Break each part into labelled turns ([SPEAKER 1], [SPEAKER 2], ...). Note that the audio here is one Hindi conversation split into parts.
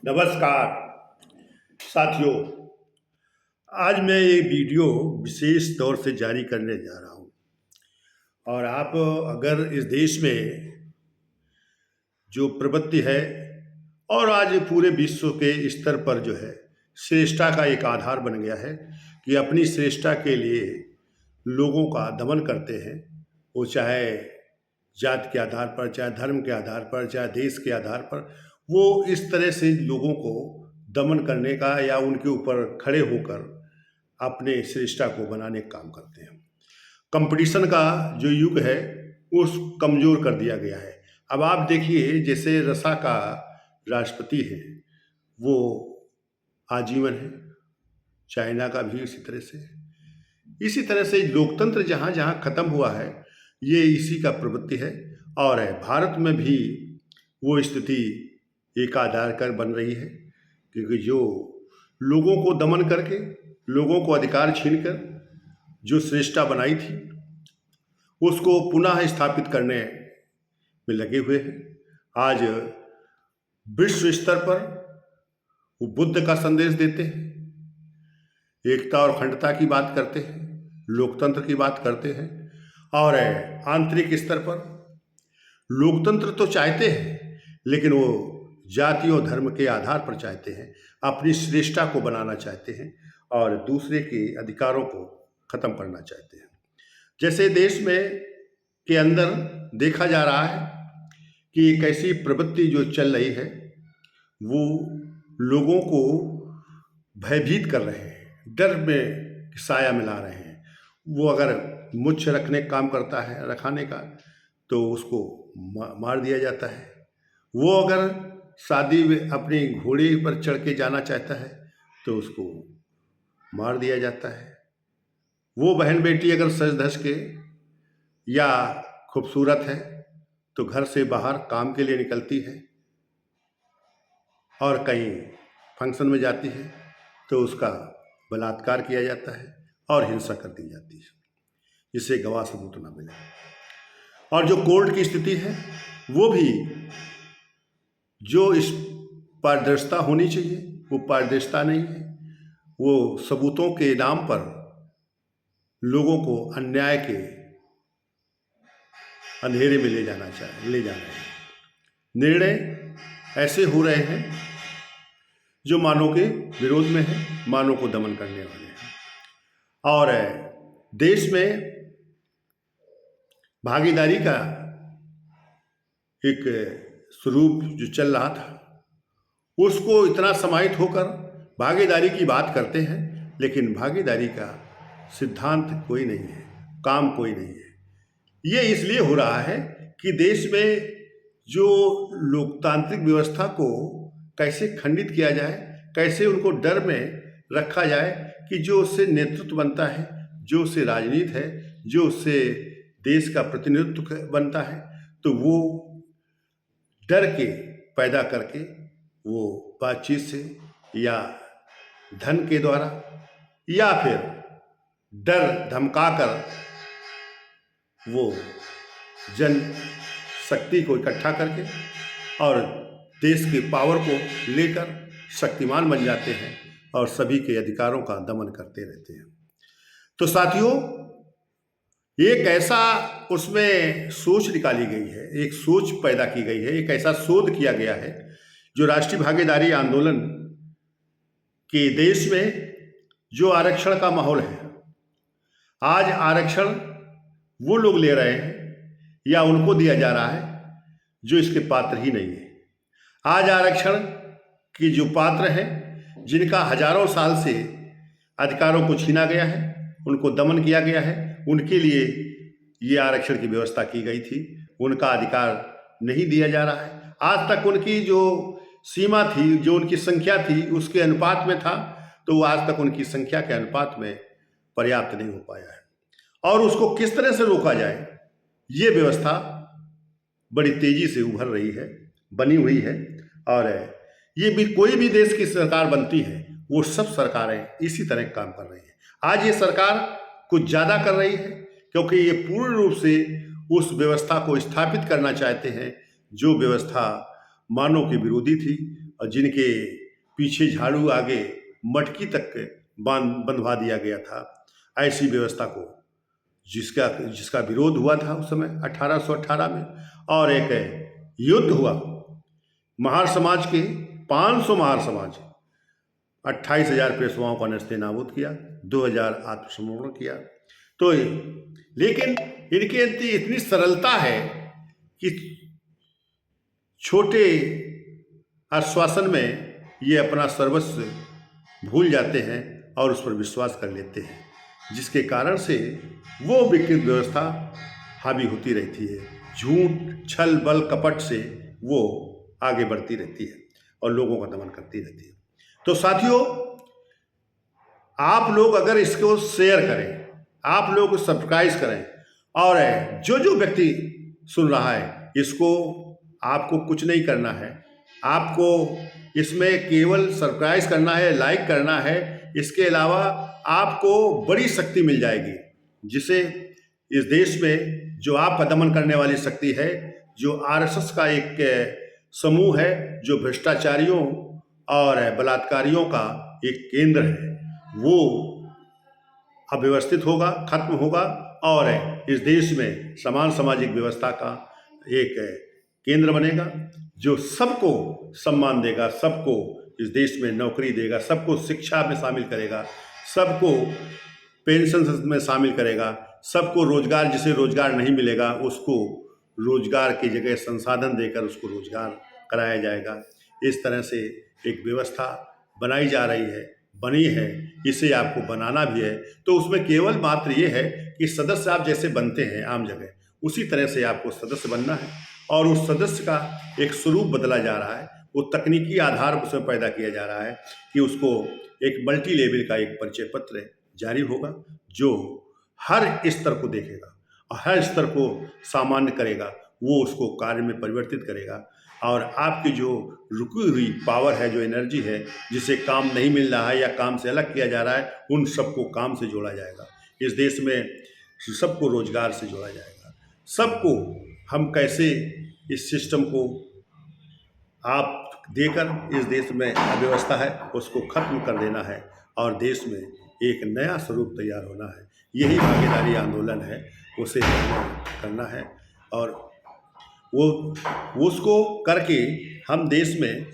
[SPEAKER 1] नमस्कार साथियों। आज मैं ये वीडियो विशेष तौर से जारी करने जा रहा हूँ। और आप अगर इस देश में जो प्रवृत्ति है और आज पूरे विश्व के स्तर पर जो है श्रेष्ठता का एक आधार बन गया है कि अपनी श्रेष्ठता के लिए लोगों का दमन करते हैं, वो चाहे जात के आधार पर, चाहे धर्म के आधार पर, चाहे देश के आधार पर, वो इस तरह से लोगों को दमन करने का या उनके ऊपर खड़े होकर अपने श्रेष्ठता को बनाने का काम करते हैं। कंपटीशन का जो युग है उस कमज़ोर कर दिया गया है। अब आप देखिए, जैसे रसा का राष्ट्रपति है वो आजीवन है, चाइना का भी इसी तरह से लोकतंत्र जहाँ जहाँ खत्म हुआ है ये इसी का प्रवृत्ति है। और भारत में भी वो स्थिति एक आधार कर बन रही है, क्योंकि जो लोगों को दमन करके, लोगों को अधिकार छीनकर जो श्रेष्ठता बनाई थी उसको पुनः स्थापित करने में लगे हुए हैं। आज विश्व स्तर पर वो बुद्ध का संदेश देते हैं, एकता और अखंडता की बात करते हैं, लोकतंत्र की बात करते हैं। और आंतरिक स्तर पर लोकतंत्र तो चाहते हैं, लेकिन वो जाति और धर्म के आधार पर चाहते हैं, अपनी श्रेष्ठता को बनाना चाहते हैं और दूसरे के अधिकारों को खत्म करना चाहते हैं। जैसे देश में के अंदर देखा जा रहा है कि एक ऐसी प्रवृत्ति जो चल रही है वो लोगों को भयभीत कर रहे हैं, डर में साया मिला रहे हैं। वो अगर मुझ रखने का काम करता है, रखाने का, तो उसको मार दिया जाता है। वो अगर शादी में अपनी घोड़े पर चढ़ के जाना चाहता है तो उसको मार दिया जाता है। वो बहन बेटी अगर सज धज के या खूबसूरत है तो घर से बाहर काम के लिए निकलती है और कहीं फंक्शन में जाती है तो उसका बलात्कार किया जाता है और हिंसा कर दी जाती है, जिससे गवाह सबूत न मिले। और जो कोर्ट की स्थिति है वो भी जो इस पारदर्शिता होनी चाहिए वो पारदर्शिता नहीं है। वो सबूतों के नाम पर लोगों को अन्याय के अंधेरे में ले जा रहे हैं। निर्णय ऐसे हो रहे हैं जो मानव के विरोध में है, मानव को दमन करने वाले हैं। और देश में भागीदारी का एक स्वरूप जो चल रहा था उसको इतना समाहित होकर भागीदारी की बात करते हैं, लेकिन भागीदारी का सिद्धांत कोई नहीं है, काम कोई नहीं है। ये इसलिए हो रहा है कि देश में जो लोकतांत्रिक व्यवस्था को कैसे खंडित किया जाए, कैसे उनको डर में रखा जाए कि जो उससे नेतृत्व बनता है, जो उससे राजनीति है, जो उससे देश का प्रतिनिधित्व बनता है, तो वो डर के पैदा करके वो बातचीत से या धन के द्वारा या फिर डर धमकाकर वो जन शक्ति को इकट्ठा करके और देश के पावर को लेकर शक्तिमान बन जाते हैं और सभी के अधिकारों का दमन करते रहते हैं। तो साथियों, एक ऐसा उसमें सोच निकाली गई है, एक सोच पैदा की गई है, एक ऐसा शोध किया गया है जो राष्ट्रीय भागीदारी आंदोलन के देश में जो आरक्षण का माहौल है। आज आरक्षण वो लोग ले रहे हैं या उनको दिया जा रहा है जो इसके पात्र ही नहीं है। आज आरक्षण की जो पात्र हैं, जिनका हजारों साल से अधिकारों को छीना गया है, उनको दमन किया गया है, उनके लिए ये आरक्षण की व्यवस्था की गई थी, उनका अधिकार नहीं दिया जा रहा है। आज तक उनकी जो सीमा थी, जो उनकी संख्या थी, उसके अनुपात में था, तो वो आज तक उनकी संख्या के अनुपात में पर्याप्त नहीं हो पाया है। और उसको किस तरह से रोका जाए, ये व्यवस्था बड़ी तेजी से उभर रही है, बनी हुई है। और ये भी कोई भी देश की सरकार बनती है, वो सब सरकारें इसी तरह काम कर रही हैं। आज ये सरकार कुछ ज़्यादा कर रही है, क्योंकि ये पूर्ण रूप से उस व्यवस्था को स्थापित करना चाहते हैं जो व्यवस्था मानव के विरोधी थी, और जिनके पीछे झाड़ू आगे मटकी तक बंधवा दिया गया था, ऐसी व्यवस्था को जिसका जिसका विरोध हुआ था उस समय 1818 में, और एक युद्ध हुआ महार समाज के 500 महार समाज 28,000 पेशवाओं का नस्ते नाबूद किया, 2,000 आत्मसमर्पण किया। तो लेकिन इनके इतनी सरलता है कि छोटे आश्वासन में ये अपना सर्वस्व भूल जाते हैं और उस पर विश्वास कर लेते हैं, जिसके कारण से वो विकृत व्यवस्था हावी होती रहती है। झूठ, छल, बल, कपट से वो आगे बढ़ती रहती है और लोगों का दमन करती रहती है। तो साथियों, आप लोग अगर इसको शेयर करें, आप लोग सब्सक्राइब करें, और जो जो व्यक्ति सुन रहा है, इसको आपको कुछ नहीं करना है, आपको इसमें केवल सब्सक्राइब करना है, लाइक करना है। इसके अलावा आपको बड़ी शक्ति मिल जाएगी, जिसे इस देश में जो आपका दमन करने वाली शक्ति है, जो आरएसएस का एक समूह है, जो भ्रष्टाचारियों और बलात्कारियों का एक केंद्र है, वो अव्यवस्थित होगा, खत्म होगा, और इस देश में समान सामाजिक व्यवस्था का एक केंद्र बनेगा, जो सबको सम्मान देगा, सबको इस देश में नौकरी देगा, सबको शिक्षा में शामिल करेगा, सबको पेंशन में शामिल करेगा, सबको रोजगार, जिसे रोजगार नहीं मिलेगा उसको रोजगार की जगह संसाधन देकर उसको रोजगार कराया जाएगा। इस तरह से एक व्यवस्था बनाई जा रही है, बनी है, इसे आपको बनाना भी है। तो उसमें केवल मात्र ये है कि सदस्य आप जैसे बनते हैं आम जगह, उसी तरह से आपको सदस्य बनना है, और उस सदस्य का एक स्वरूप बदला जा रहा है। वो तकनीकी आधार उसमें पैदा किया जा रहा है कि उसको एक मल्टी लेवल का एक परिचय पत्र जारी होगा, जो हर स्तर को देखेगा और हर स्तर को सामान्य करेगा, वो उसको कार्य में परिवर्तित करेगा, और आपकी जो रुकी हुई पावर है, जो एनर्जी है, जिसे काम नहीं मिल रहा है या काम से अलग किया जा रहा है, उन सबको काम से जोड़ा जाएगा। इस देश में सबको रोजगार से जोड़ा जाएगा। सबको हम कैसे इस सिस्टम को आप देकर इस देश में अव्यवस्था है उसको खत्म कर देना है, और देश में एक नया स्वरूप तैयार होना है। यही भागीदारी आंदोलन है, उसे करना है, और वो उसको करके हम देश में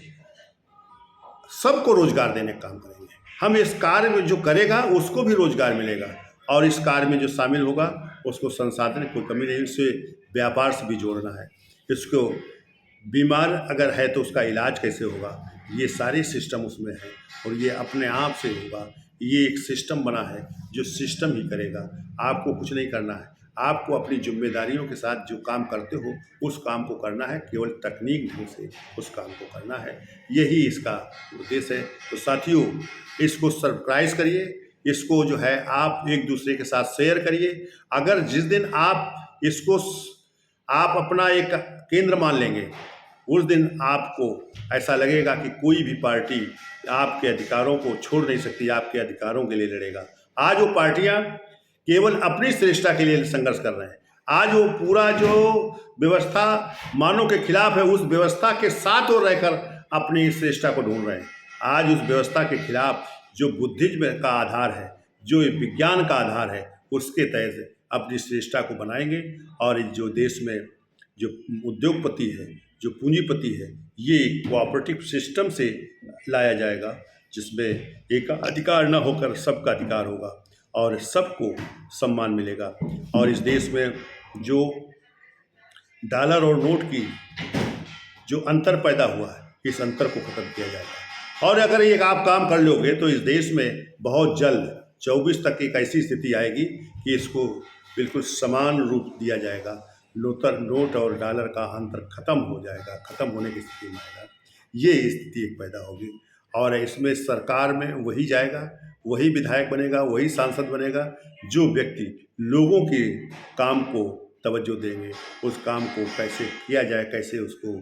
[SPEAKER 1] सबको रोजगार देने का काम करेंगे। हम इस कार्य में जो करेगा उसको भी रोजगार मिलेगा, और इस कार्य में जो शामिल होगा उसको संसाधन कोई कमी नहीं, उसे व्यापार से भी जोड़ना है। इसको बीमार अगर है तो उसका इलाज कैसे होगा, ये सारे सिस्टम उसमें है, और ये अपने आप से होगा। ये एक सिस्टम बना है जो सिस्टम ही करेगा, आपको कुछ नहीं करना है। आपको अपनी जिम्मेदारियों के साथ जो काम करते हो उस काम को करना है, केवल तकनीक ढंग से उस काम को करना है। यही इसका उद्देश्य है। तो साथियों, इसको सब्सक्राइब करिए, इसको जो है आप एक दूसरे के साथ शेयर करिए। अगर जिस दिन आप इसको आप अपना एक केंद्र मान लेंगे, उस दिन आपको ऐसा लगेगा कि कोई भी पार्टी आपके अधिकारों को छोड़ नहीं सकती, आपके अधिकारों के लिए लड़ेगा। आज वो पार्टियां केवल अपनी श्रेष्ठता के लिए संघर्ष कर रहे हैं। आज वो पूरा जो व्यवस्था मानव के खिलाफ है, उस व्यवस्था के साथ वो रहकर अपनी श्रेष्ठता को ढूंढ रहे हैं। आज उस व्यवस्था के खिलाफ जो बुद्धिज्म का आधार है, जो विज्ञान का आधार है, उसके तहत अपनी श्रेष्ठता को बनाएंगे, और जो देश में जो उद्योगपति है, जो पूंजीपति है, ये कोऑपरेटिव सिस्टम से लाया जाएगा, जिसमें एक अधिकार न होकर सबका अधिकार होगा और सबको सम्मान मिलेगा। और इस देश में जो डॉलर और नोट की जो अंतर पैदा हुआ है, इस अंतर को खत्म किया जाएगा। और अगर एक आप काम कर लोगे तो इस देश में बहुत जल्द 24 तक एक ऐसी स्थिति आएगी कि इसको बिल्कुल समान रूप दिया जाएगा। नोट और डॉलर का अंतर खत्म हो जाएगा, खत्म होने की स्थिति में आएगा। ये स्थिति एक पैदा होगी, और इसमें सरकार में वही जाएगा, वही विधायक बनेगा, वही सांसद बनेगा जो व्यक्ति लोगों के काम को तवज्जो देंगे, उस काम को कैसे किया जाए, कैसे उसको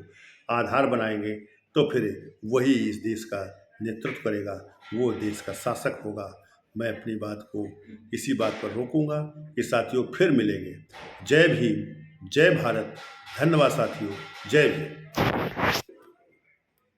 [SPEAKER 1] आधार बनाएंगे, तो फिर वही इस देश का नेतृत्व करेगा, वो देश का शासक होगा। मैं अपनी बात को इसी बात पर रोकूंगा कि साथियों फिर मिलेंगे। जय भीम, जय भारत। धन्यवाद साथियों, जय भीम।